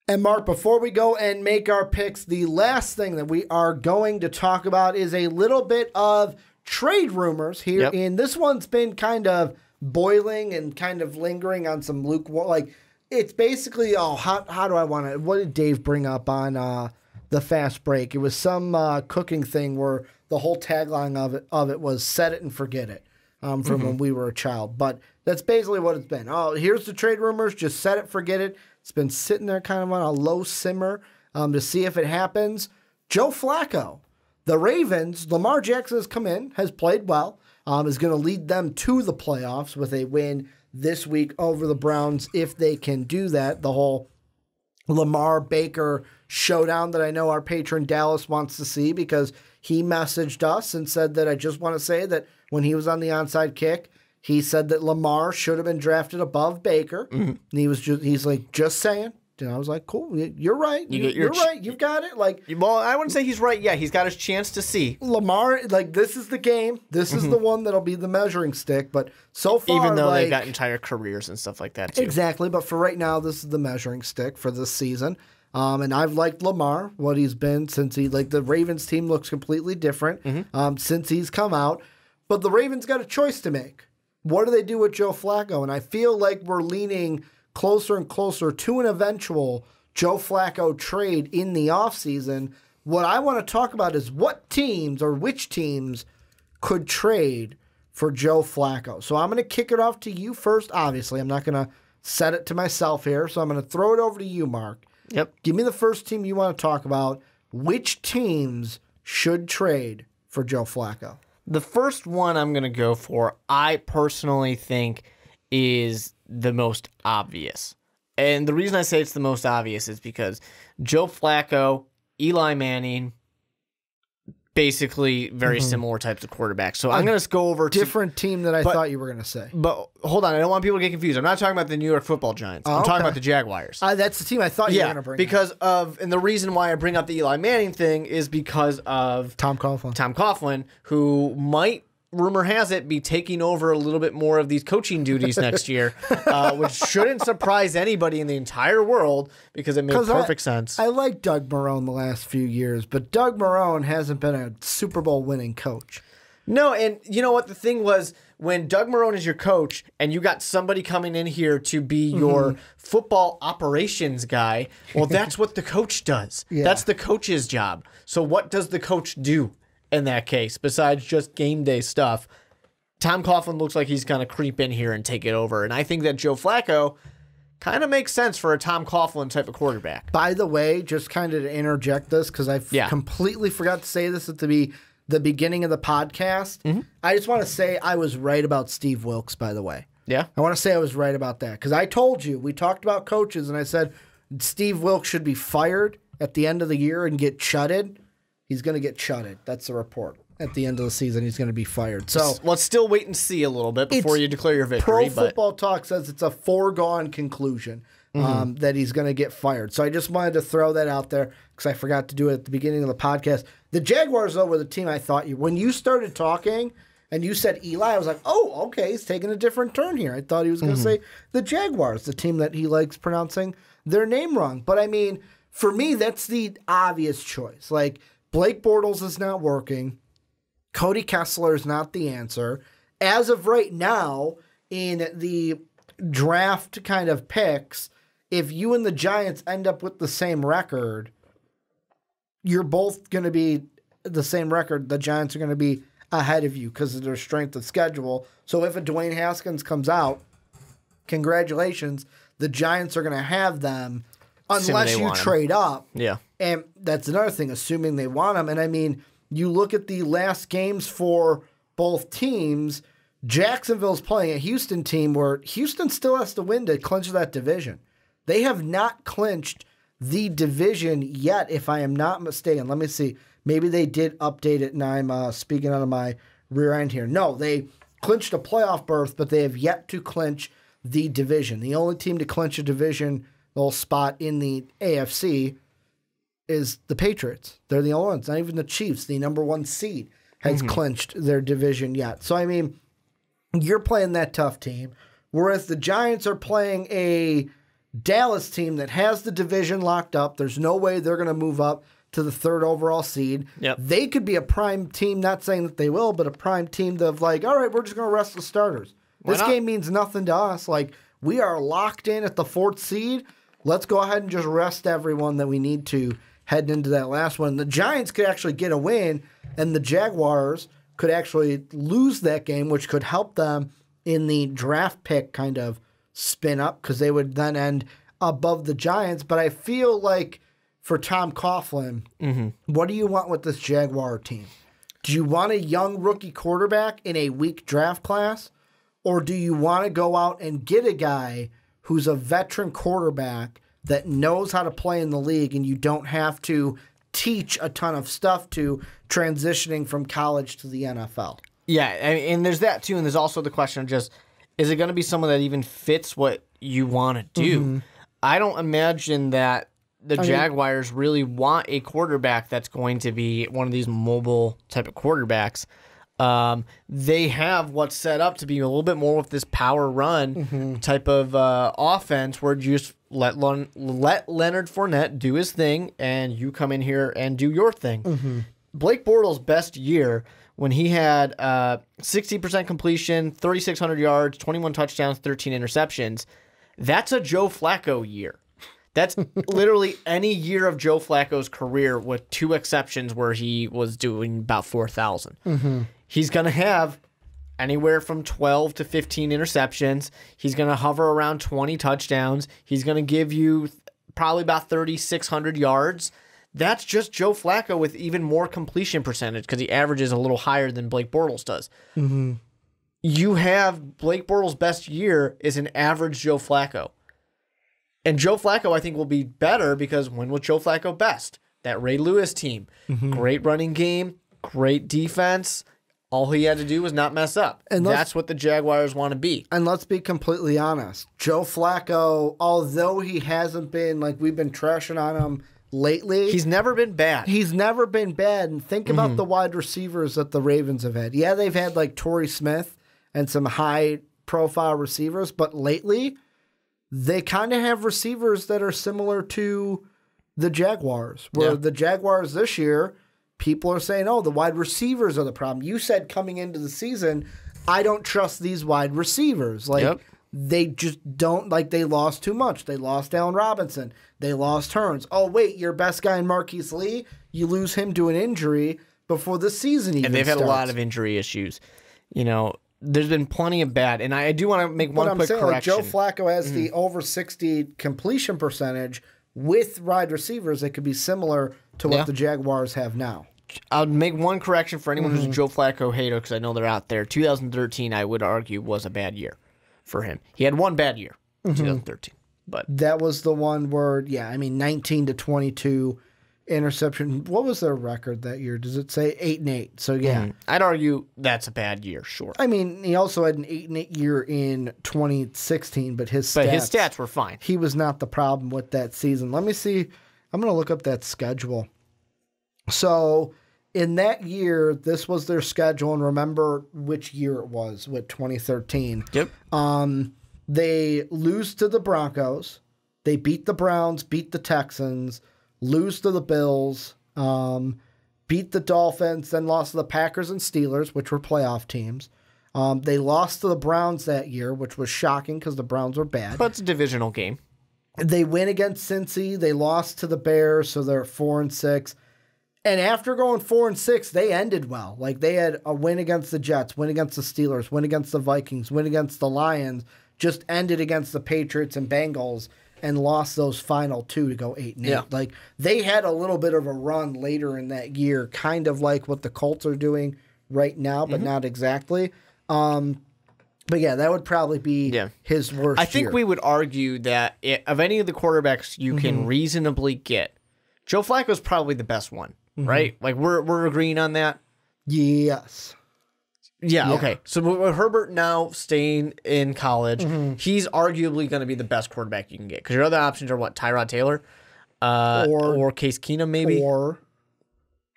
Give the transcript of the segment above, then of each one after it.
And Mark, before we go and make our picks, the last thing that we are going to talk about is a little bit of trade rumors here. Yep. And this one's been kind of boiling and kind of lingering on some lukewarm. Like, it's basically, how do I want to, what did Dave bring up on the fast break? It was some cooking thing where the whole tagline of it was set it and forget it from when we were a child. But that's basically what it's been. Oh, here's the trade rumors. Just set it, forget it. It's been sitting there kind of on a low simmer to see if it happens. Joe Flacco, the Ravens, Lamar Jackson has come in, has played well, is going to lead them to the playoffs with a win this week over the Browns if they can do that. The whole Lamar Baker showdown that I know our patron Dallas wants to see, because he messaged us and said that I just want to say that when he was on the onside kick, he said that Lamar should have been drafted above Baker. And he's like, just saying. And I was like, cool, you're right. You're right. You've got it. Like, well, I wouldn't say he's right. Yeah, he's got his chance to see. Lamar, like, this is the game. This is the one that'll be the measuring stick. But so far, even though they've got entire careers and stuff like that, too. Exactly. But for right now, this is the measuring stick for this season. And I've liked Lamar, what he's been since the Ravens team looks completely different since he's come out. But the Ravens got a choice to make. What do they do with Joe Flacco? And I feel like we're leaning closer and closer to an eventual Joe Flacco trade in the offseason. What I want to talk about is what teams or which teams could trade for Joe Flacco. So I'm going to kick it off to you first. Obviously, I'm not going to set it to myself here. So I'm going to throw it over to you, Mark. Yep. Give me the first team you want to talk about. Which teams should trade for Joe Flacco? The first one I'm going to go for, I personally think, is the most obvious. And the reason I say it's the most obvious is because Joe Flacco, Eli Manning, basically very similar types of quarterbacks. So I'm going to go over to different team that I thought you were going to say. But hold on, I don't want people to get confused. I'm not talking about the New York Football Giants. I'm talking about the Jaguars. That's the team I thought you were going to bring because up. And the reason why I bring up the Eli Manning thing is because of Tom Coughlin, who might, rumor has it, be taking over a little bit more of these coaching duties next year, which shouldn't surprise anybody in the entire world because it makes perfect sense. I like Doug Marrone the last few years, but Doug Marrone hasn't been a Super Bowl winning coach. No, and you know what? The thing was, when Doug Marrone is your coach and you got somebody coming in here to be your football operations guy, well, that's what the coach does. Yeah. That's the coach's job. So what does the coach do in that case, besides just game day stuff? Tom Coughlin looks like he's going to creep in here and take it over. And I think that Joe Flacco kind of makes sense for a Tom Coughlin type of quarterback. By the way, just kind of to interject this, because I completely forgot to say this at the beginning of the podcast. I just want to say I was right about Steve Wilkes, by the way. Yeah? I want to say I was right about that, because I told you, we talked about coaches, and I said Steve Wilkes should be fired at the end of the year and get shutted. He's going to get shutted. That's the report. At the end of the season, he's going to be fired. So let's still wait and see a little bit before you declare your victory. Pro Football Talk says it's a foregone conclusion that he's going to get fired. So I just wanted to throw that out there because I forgot to do it at the beginning of the podcast. The Jaguars, though, were the team I thought when you started talking and you said Eli, I was like, oh, okay, he's taking a different turn here. I thought he was going to say the Jaguars, the team that he likes pronouncing their name wrong. But I mean, for me, that's the obvious choice. Like, Blake Bortles is not working. Cody Kessler is not the answer. As of right now, in the draft kind of picks, if you and the Giants end up with the same record, you're both going to be the same record. The Giants are going to be ahead of you because of their strength of schedule. So if a Dwayne Haskins comes out, congratulations, the Giants are going to have them unless you trade up. Yeah. And that's another thing, assuming they want him. And I mean, you look at the last games for both teams, Jacksonville's playing a Houston team where Houston still has to win to clinch that division. They have not clinched the division yet, if I am not mistaken. Let me see. Maybe they did update it, and I'm speaking out of my rear end here. No, they clinched a playoff berth, but they have yet to clinch the division. The only team to clinch a division little spot in the AFC is the Patriots. They're the only ones. Not even the Chiefs, the number one seed, has clinched their division yet. So, I mean, you're playing that tough team, whereas the Giants are playing a Dallas team that has the division locked up. There's no way they're going to move up to the 3rd overall seed. Yep. They could be a prime team, not saying that they will, but a prime team of like, all right, we're just going to rest the starters. This game means nothing to us. Like, we are locked in at the 4th seed. Let's go ahead and just rest everyone that we need to heading into that last one. The Giants could actually get a win, and the Jaguars could actually lose that game, which could help them in the draft pick kind of spin up because they would then end above the Giants. But I feel like for Tom Coughlin, what do you want with this Jaguar team? Do you want a young rookie quarterback in a weak draft class? Or do you want to go out and get a guy who's a veteran quarterback that knows how to play in the league and you don't have to teach a ton of stuff to transitioning from college to the NFL? Yeah, and there's that too, and there's also the question of just, is it going to be someone that even fits what you want to do? I don't imagine that the Jaguars really want a quarterback that's going to be one of these mobile type of quarterbacks. They have what's set up to be a little bit more with this power run type of offense where you just let Leonard Fournette do his thing and you come in here and do your thing. Blake Bortles' best year when he had 60% completion, 3,600 yards, 21 touchdowns, 13 interceptions, that's a Joe Flacco year. That's literally any year of Joe Flacco's career with 2 exceptions where he was doing about 4,000. He's going to have anywhere from 12 to 15 interceptions. He's going to hover around 20 touchdowns. He's going to give you probably about 3,600 yards. That's just Joe Flacco with even more completion percentage because he averages a little higher than Blake Bortles does. You have Blake Bortles' best year is an average Joe Flacco. And Joe Flacco, I think, will be better because when was Joe Flacco best? That Ray Lewis team. Great running game, great defense. All he had to do was not mess up. And that's what the Jaguars want to be. And let's be completely honest. Joe Flacco, although he hasn't been, like we've been trashing on him lately. He's never been bad. He's never been bad. And think about the wide receivers that the Ravens have had. Yeah, they've had like Torrey Smith and some high-profile receivers, but lately they kind of have receivers that are similar to the Jaguars, where the Jaguars this year, people are saying, oh, the wide receivers are the problem. You said coming into the season, I don't trust these wide receivers. Like, they just don't, like, they lost too much. They lost Allen Robinson. They lost Hearns. Oh, wait, your best guy in Marquise Lee, you lose him to an injury before the season even And they've had starts. a lot of injury issues. You know, there's been plenty of bad. And I do want to make one quick correction. Like Joe Flacco has the over 60 completion percentage with wide receivers that could be similar to what the Jaguars have now. I'll make one correction for anyone who's a Joe Flacco hater because I know they're out there. 2013, I would argue, was a bad year for him. He had one bad year in 2013. But that was the one where, 19 to 22 interception. What was their record that year? Does it say 8-8? So, I'd argue that's a bad year, sure. I mean, he also had an 8-8 year in 2016, but his stats were fine. He was not the problem with that season. Let me see. I'm going to look up that schedule. So, in that year, this was their schedule, and remember which year it was with 2013. Yep. They lose to the Broncos. They beat the Browns, beat the Texans, lose to the Bills, beat the Dolphins, then lost to the Packers and Steelers, which were playoff teams. They lost to the Browns that year, which was shocking because the Browns were bad. But it's a divisional game. They win against Cincy. They lost to the Bears, so they're 4-6. And after going 4-6, they ended well. Like, they had a win against the Jets, win against the Steelers, win against the Vikings, win against the Lions, just ended against the Patriots and Bengals, and lost those final 2 to go 8-8. Yeah. Like, they had a little bit of a run later in that year, kind of like what the Colts are doing right now, but not exactly. But yeah, that would probably be his worst I think year. we would argue that of any of the quarterbacks you can reasonably get, Joe Flacco is probably the best one, right? Like, we're agreeing on that? Yes. Yeah, okay. So with Herbert now staying in college, he's arguably going to be the best quarterback you can get. Because your other options are what? Tyrod Taylor? Or Case Keenum, maybe? Or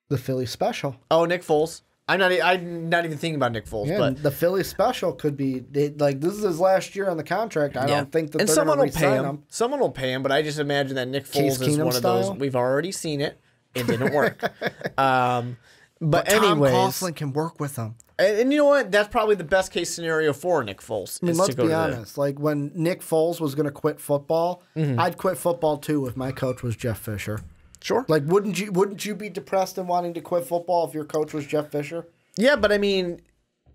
the Philly special. Oh, Nick Foles. I'm not even thinking about Nick Foles. Yeah, but the Philly special could be like this is his last year on the contract. I don't think that they're going to re-sign him. Someone will pay him, but I just imagine that Nick Foles is one of those. We've already seen it. It didn't work. But anyways, Tom Coughlin can work with him. And you know what? That's probably the best case scenario for Nick Foles. I mean, let's be honest. Like when Nick Foles was going to quit football, I'd quit football too if my coach was Jeff Fisher. Sure. Like, wouldn't you be depressed and wanting to quit football if your coach was Jeff Fisher? Yeah, but I mean,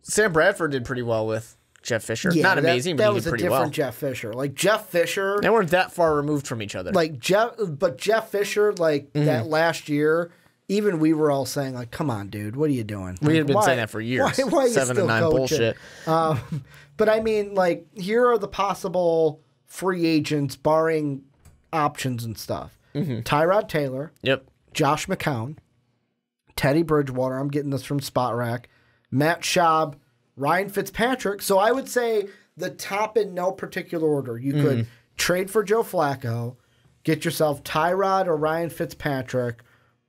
Sam Bradford did pretty well with Jeff Fisher. Yeah, not amazing, but he did pretty well. That was a different Jeff Fisher. Like Jeff Fisher, they weren't that far removed from each other. Like Jeff Fisher, like that last year. Even we were all saying, like, come on, dude, what are you doing? We had been saying that for years. Why 7 and 9 bullshit. But I mean, like, here are the possible free agents, barring options and stuff. Tyrod Taylor. Yep. Josh McCown. Teddy Bridgewater. I'm getting this from Spot Rack. Matt Schaub. Ryan Fitzpatrick. So I would say the top in no particular order. You could trade for Joe Flacco, get yourself Tyrod or Ryan Fitzpatrick,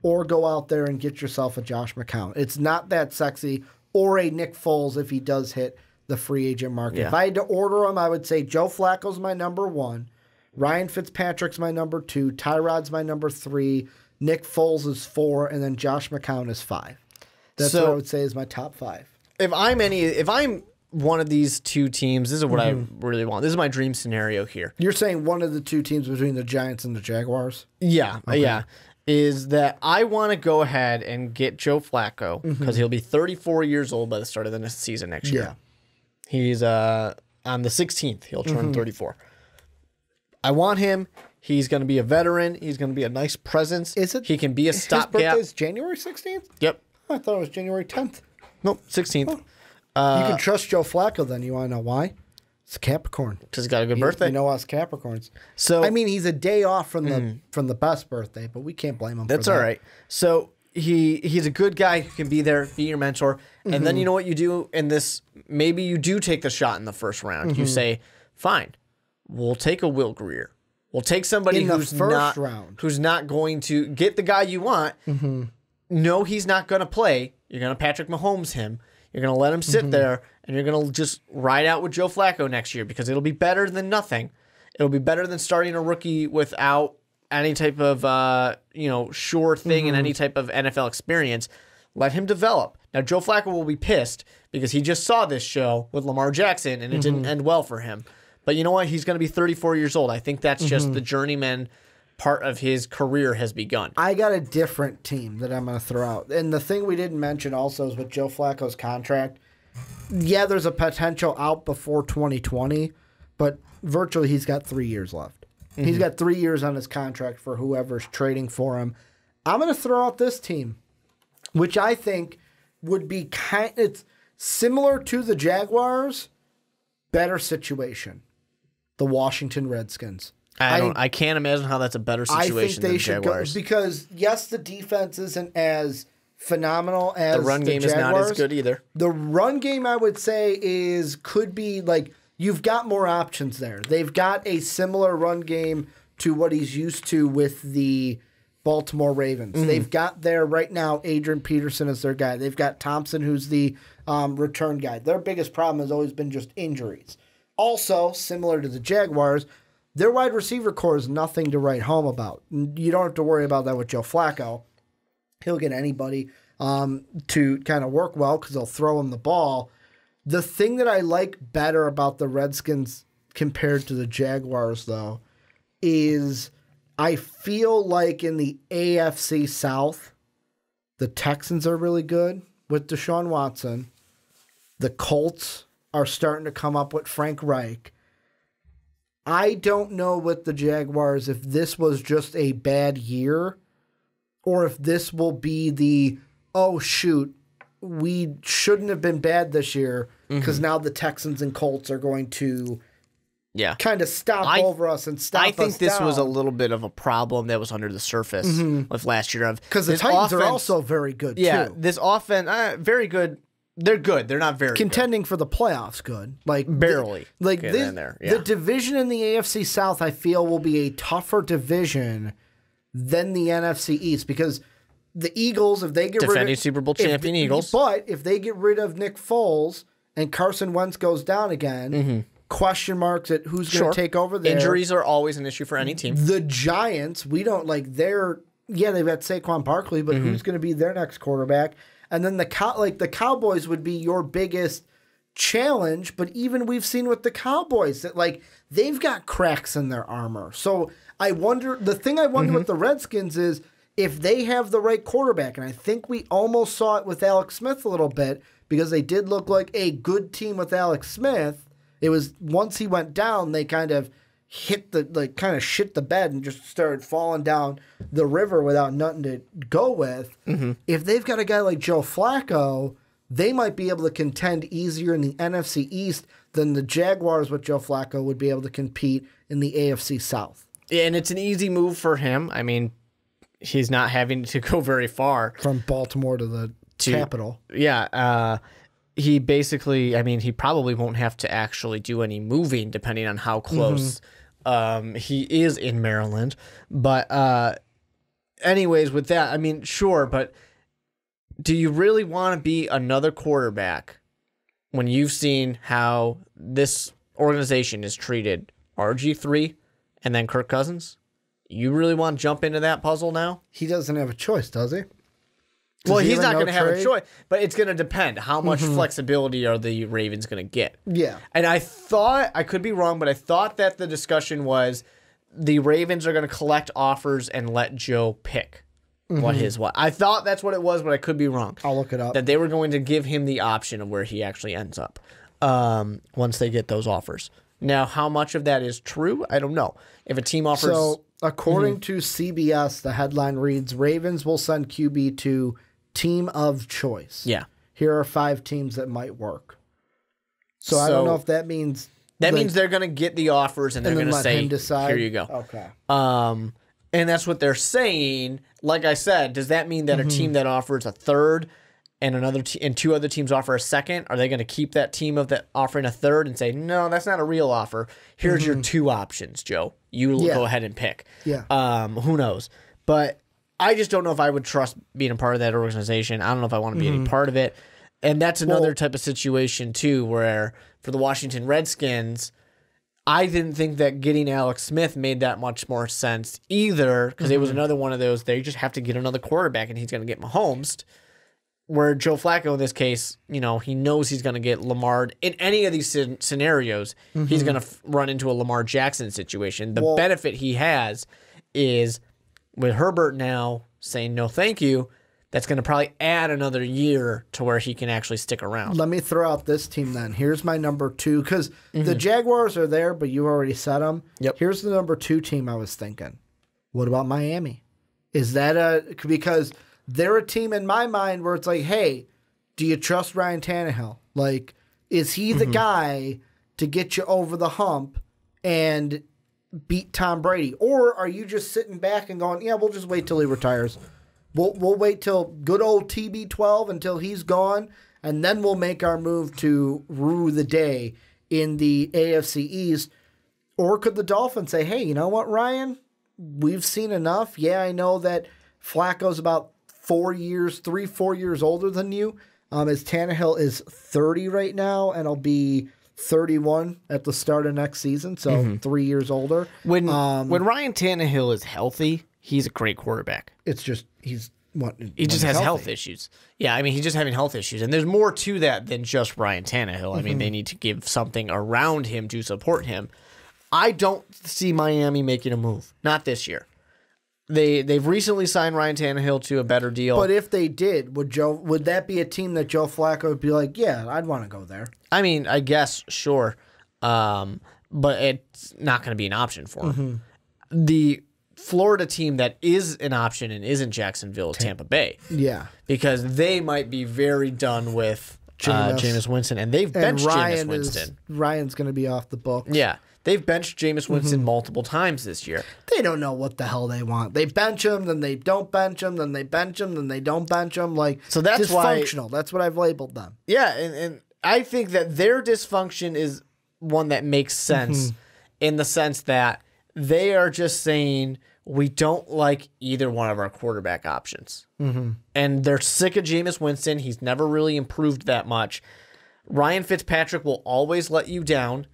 or go out there and get yourself a Josh McCown. It's not that sexy. Or a Nick Foles if he does hit the free agent market. Yeah. If I had to order them, I would say Joe Flacco's my number 1. Ryan Fitzpatrick's my number 2. Tyrod's my number 3. Nick Foles is 4. And then Josh McCown is 5. That's what I would say is my top 5. If I'm one of these two teams, this is what I really want. This is my dream scenario here. You're saying one of the two teams between the Giants and the Jaguars? Yeah. Okay. Yeah. Is that I want to go ahead and get Joe Flacco because he'll be 34 years old by the start of the season next year. Yeah. He's on the 16th. He'll turn 34. I want him. He's going to be a veteran. He's going to be a nice presence. Is it? He can be a stopgap. His birthday's January 16th? Yep. I thought it was January 10th. Nope, 16th. Oh. You can trust Joe Flacco then. You want to know why? It's Capricorn. Because he's got a good birthday. You know us Capricorns. So I mean, he's a day off from the best birthday, but we can't blame him for that. That's all right. So he's a good guy who can be there, be your mentor. And then you know what you do in this? Maybe you do take the shot in the first round. You say, fine, we'll take a Will Greer. We'll take somebody who's not going to get the guy you want. No, he's not going to play. You're going to Patrick Mahomes him. You're going to let him sit there, and you're going to just ride out with Joe Flacco next year because it'll be better than nothing. It'll be better than starting a rookie without any type of sure thing and any type of NFL experience. Let him develop. Now, Joe Flacco will be pissed because he just saw this show with Lamar Jackson, and it didn't end well for him. But you know what? He's going to be 34 years old. I think that's just the journeyman part of his career has begun. I got a different team that I'm going to throw out. And the thing we didn't mention also is with Joe Flacco's contract. Yeah, there's a potential out before 2020, but virtually he's got 3 years left. He's got 3 years on his contract for whoever's trading for him. I'm going to throw out this team, which I think would be it's similar to the Jaguars, better situation. The Washington Redskins. I can't imagine how that's a better situation than the Jaguars. Because, yes, the defense isn't as phenomenal as the run game is not as good either. The run game, I would say, could be like you've got more options there. They've got a similar run game to what he's used to with the Baltimore Ravens. They've got there right now Adrian Peterson as their guy. They've got Thompson, who's the return guy. Their biggest problem has always been just injuries. Also, similar to the Jaguars, their wide receiver core is nothing to write home about. You don't have to worry about that with Joe Flacco. He'll get anybody to kind of work well because they'll throw him the ball. The thing that I like better about the Redskins compared to the Jaguars, though, is I feel like in the AFC South, the Texans are really good with Deshaun Watson. The Colts are starting to come up with Frank Reich. I don't know with the Jaguars if this was just a bad year or if this will be the, oh, shoot, we shouldn't have been bad this year because now the Texans and Colts are going to kind of stop over us and stop us I think this was a little bit of a problem that was under the surface with last year. Because the Titans are also very good, too. This offense, very good. They're good. They're not very contending for the playoffs. Good, like barely. The division in the AFC South, I feel, will be a tougher division than the NFC East because the Eagles, if they get defending Super Bowl champion Eagles. But if they get rid of Nick Foles and Carson Wentz goes down again, question marks at who's going to take over there. Injuries are always an issue for any team. The Giants, we don't like they've got Saquon Barkley, but who's going to be their next quarterback? And then the Cowboys would be your biggest challenge, but even we've seen with the Cowboys that like they've got cracks in their armor. So I wonder with the Redskins is if they have the right quarterback, and I think we almost saw it with Alex Smith a little bit because they did look like a good team with Alex Smith. It was once he went down, they kind of shit the bed and just started falling down the river without nothing to go with. If they've got a guy like Joe Flacco, they might be able to contend easier in the NFC East than the Jaguars with Joe Flacco would be able to compete in the AFC South. Yeah, and it's an easy move for him. I mean, he's not having to go very far. From Baltimore to the capital. Yeah. He basically, I mean, he probably won't have to actually do any moving depending on how close he is in Maryland. But anyways, with that, I mean, sure, but do you really want to be another quarterback when you've seen how this organization is treated RG3 and then Kirk Cousins? You really want to jump into that puzzle now? He doesn't have a choice, does he? Well, he's not going to have a choice, but it's going to depend. How much flexibility are the Ravens going to get? Yeah. And I thought, I could be wrong, but I thought that the discussion was the Ravens are going to collect offers and let Joe pick what. I thought that's what it was, but I could be wrong. I'll look it up. That they were going to give him the option of where he actually ends up once they get those offers. Now, how much of that is true? I don't know. If a team offers... So, according to CBS, the headline reads, Ravens will send QB to team of choice. Yeah. Here are 5 teams that might work. So I don't know if that means... That means they're going to get the offers and they're going to say, here you go. Okay. And that's what they're saying. Like I said, does that mean that a team that offers a third and and 2 other teams offer a second, are they going to keep that team of that offering a third and say, no, that's not a real offer. Here's your 2 options, Joe. You go ahead and pick. Yeah. Who knows? But I just don't know if I would trust being a part of that organization. I don't know if I want to be any part of it. And that's another type of situation, too, where for the Washington Redskins, I didn't think that getting Alex Smith made that much more sense either, because it was another one of those, they just have to get another quarterback and he's going to get Mahomes. Where Joe Flacco, in this case, he knows he's going to get Lamar. In any of these scenarios, he's going to run into a Lamar Jackson situation. The benefit he has is with Herbert now saying no thank you, that's going to probably add another year to where he can actually stick around. Let me throw out this team then. Here's my number 2, because the Jaguars are there, but you already said them. Yep. Here's the number 2 team I was thinking. What about Miami? Is that because they're a team in my mind where it's like, hey, do you trust Ryan Tannehill? Like, is he the guy to get you over the hump and beat Tom Brady? Or are you just sitting back and going, yeah, we'll just wait till he retires. We'll wait till good old TB12 until he's gone, and then we'll make our move to rue the day in the AFC East. Or could the Dolphins say, hey, you know what, Ryan? We've seen enough. Yeah, I know that Flacco's about 4 years older than you. As Tannehill is 30 right now, and I'll be 31 at the start of next season, so 3 years older. When Ryan Tannehill is healthy, he's a great quarterback. It's just he just has health issues. Yeah, I mean, he's just having health issues, and there's more to that than just Ryan Tannehill. I mean, they need to give something around him to support him. I don't see Miami making a move. Not this year. They've recently signed Ryan Tannehill to a better deal. But if they did, would that be a team that Joe Flacco would be like, yeah, I'd want to go there? I mean, I guess, sure. But it's not going to be an option for him. The Florida team that is an option and isn't Jacksonville is Tampa Bay. Yeah. Because they might be very done with Jameis Winston, and they've benched Jameis Winston. Ryan's going to be off the books. Yeah. They've benched Jameis Winston multiple times this year. They don't know what the hell they want. They bench him, then they don't bench him, then they bench him, then they don't bench him. So that's dysfunctional. That's what I've labeled them. Yeah, and I think that their dysfunction is one that makes sense in the sense that they are just saying, we don't like either one of our quarterback options. And they're sick of Jameis Winston. He's never really improved that much. Ryan Fitzpatrick will always let you down.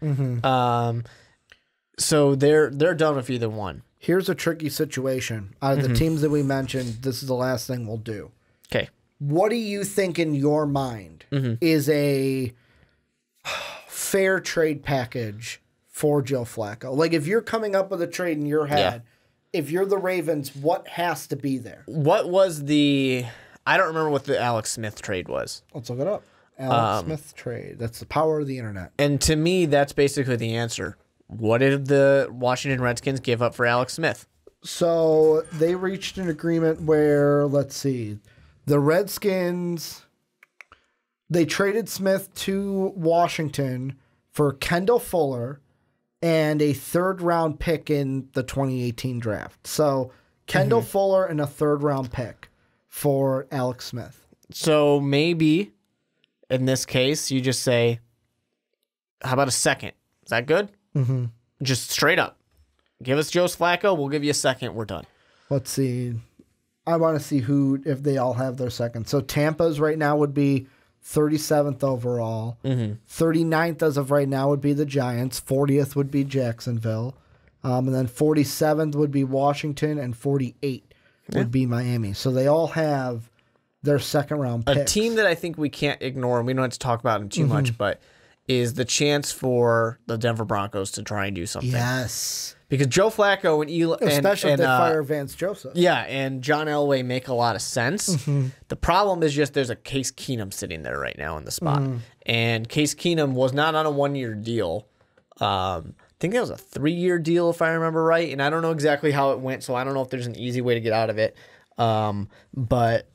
So they're done with either one. Here's a tricky situation. Out of the teams that we mentioned, this is the last thing we'll do. Okay. What do you think in your mind is a fair trade package for Joe Flacco? Like, if you're coming up with a trade in your head, if you're the Ravens, what has to be there? What was the... I don't remember what the Alex Smith trade was. Let's look it up. Alex Smith trade. That's the power of the internet. And to me, that's basically the answer. What did the Washington Redskins give up for Alex Smith? So they reached an agreement where, let's see, the Redskins, they traded Smith to Washington for Kendall Fuller and a third-round pick in the 2018 draft. So Kendall Fuller and a third-round pick for Alex Smith. So maybe, in this case, you just say, how about a second? Is that good? Just straight up. Give us Joe Flacco. We'll give you a second. We're done. Let's see. I want to see if they all have their second. So Tampa's right now would be 37th overall. 39th as of right now would be the Giants. 40th would be Jacksonville. And then 47th would be Washington, and 48 would be Miami. So they all have their second round picks. A team that I think we can't ignore, and we don't have to talk about them too much, but is the chance for the Denver Broncos to try and do something. Yes. Because Joe Flacco and Eli, especially if they fire Vance Joseph. Yeah, and John Elway make a lot of sense. The problem is just there's a Case Keenum sitting there right now in the spot. And Case Keenum was not on a one-year deal. I think that was a 3-year deal, if I remember right. And I don't know exactly how it went, so I don't know if there's an easy way to get out of it. But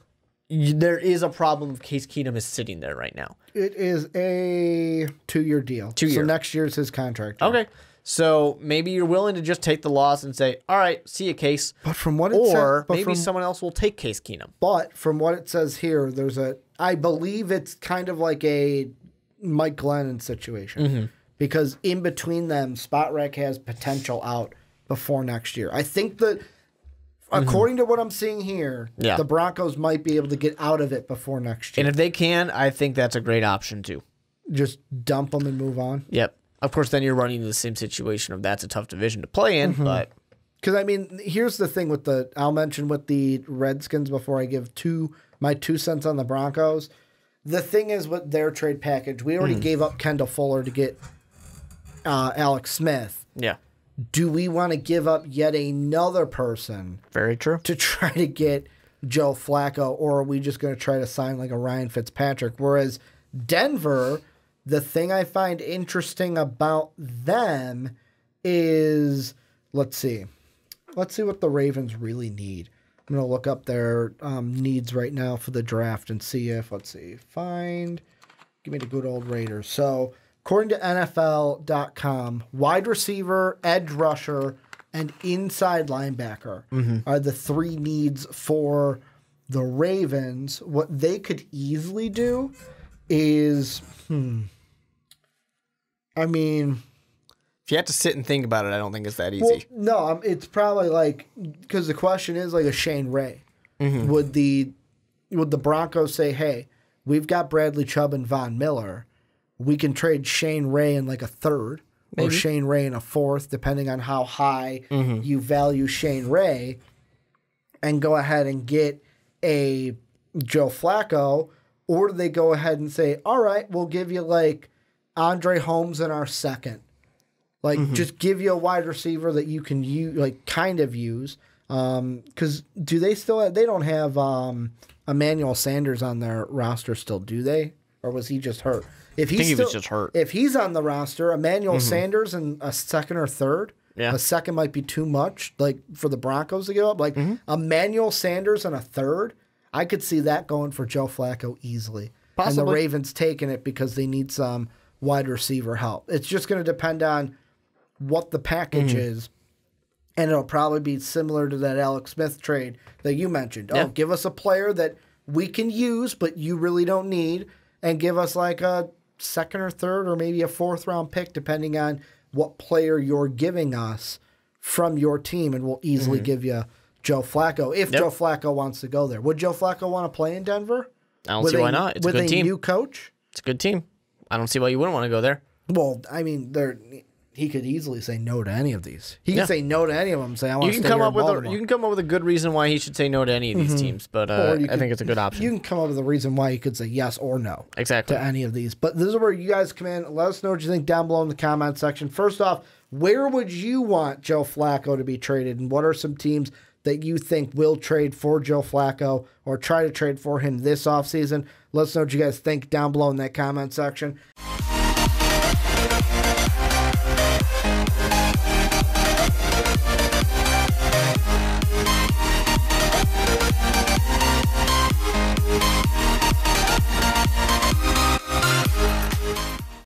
there is a problem if Case Keenum is sitting there right now. It is a 2-year deal. 2-year. So next year's his contract. Okay. So maybe you're willing to just take the loss and say, all right, see you, Case. But from what it or says, maybe someone else will take Case Keenum. But from what it says here, I believe it's kind of like a Mike Glennon situation. Because in between them, Spotrac has potential out before next year. I think that, according to what I'm seeing here, the Broncos might be able to get out of it before next year. And if they can, I think that's a great option too. Just dump them and move on? Yep. Of course, then you're running into the same situation of that's a tough division to play in, but... Because, I mean, here's the thing I'll mention with the Redskins before I give my 2 cents on the Broncos. The thing is with their trade package, we already gave up Kendall Fuller to get Alex Smith. Yeah. Do we want to give up yet another person? Very true. To try to get Joe Flacco, or are we just going to try to sign like a Ryan Fitzpatrick? Whereas Denver, the thing I find interesting about them is, let's see what the Ravens really need. I'm going to look up their needs right now for the draft and see if, give me the good old Raiders. So, according to NFL.com, wide receiver, edge rusher, and inside linebacker are the 3 needs for the Ravens. What they could easily do is, I mean... If you have to sit and think about it, I don't think it's that easy. Well, no, it's probably like... Because the question is like a Shane Ray. Would the Broncos say, hey, we've got Bradley Chubb and Von Miller. We can trade Shane Ray in like a third, or Shane Ray in a fourth, depending on how high you value Shane Ray, and go ahead and get a Joe Flacco, or do they go ahead and say, all right, we'll give you like Andre Holmes in our second. Like, just give you a wide receiver that you can use, like kind of use. Because do they still have, they don't have Emmanuel Sanders on their roster still, do they? Or was he just hurt? I think he was just hurt. If he's on the roster, Emmanuel Sanders and a second or third, a second might be too much, like for the Broncos to give up. Like Emmanuel Sanders and a third, I could see that going for Joe Flacco easily. Possibly. And the Ravens taking it because they need some wide receiver help. It's just going to depend on what the package is. And it'll probably be similar to that Alex Smith trade that you mentioned. Oh, give us a player that we can use, but you really don't need, and give us like a second or third or maybe a 4th round pick, depending on what player you're giving us from your team and will easily give you Joe Flacco if Joe Flacco wants to go there. Would Joe Flacco want to play in Denver? I don't see why not. It's a good team. With a new coach? It's a good team. I don't see why you wouldn't want to go there. Well, I mean, he could easily say no to any of these. He could say no to any of them and say, I want to stay here in Baltimore. You can come up with a good reason why he should say no to any of these teams, but I think it's a good option. You can come up with a reason why he could say yes or no exactly to any of these. But this is where you guys come in. Let us know what you think down below in the comment section. First off, where would you want Joe Flacco to be traded, and what are some teams that you think will trade for Joe Flacco or try to trade for him this offseason? Let us know what you guys think down below in that comment section.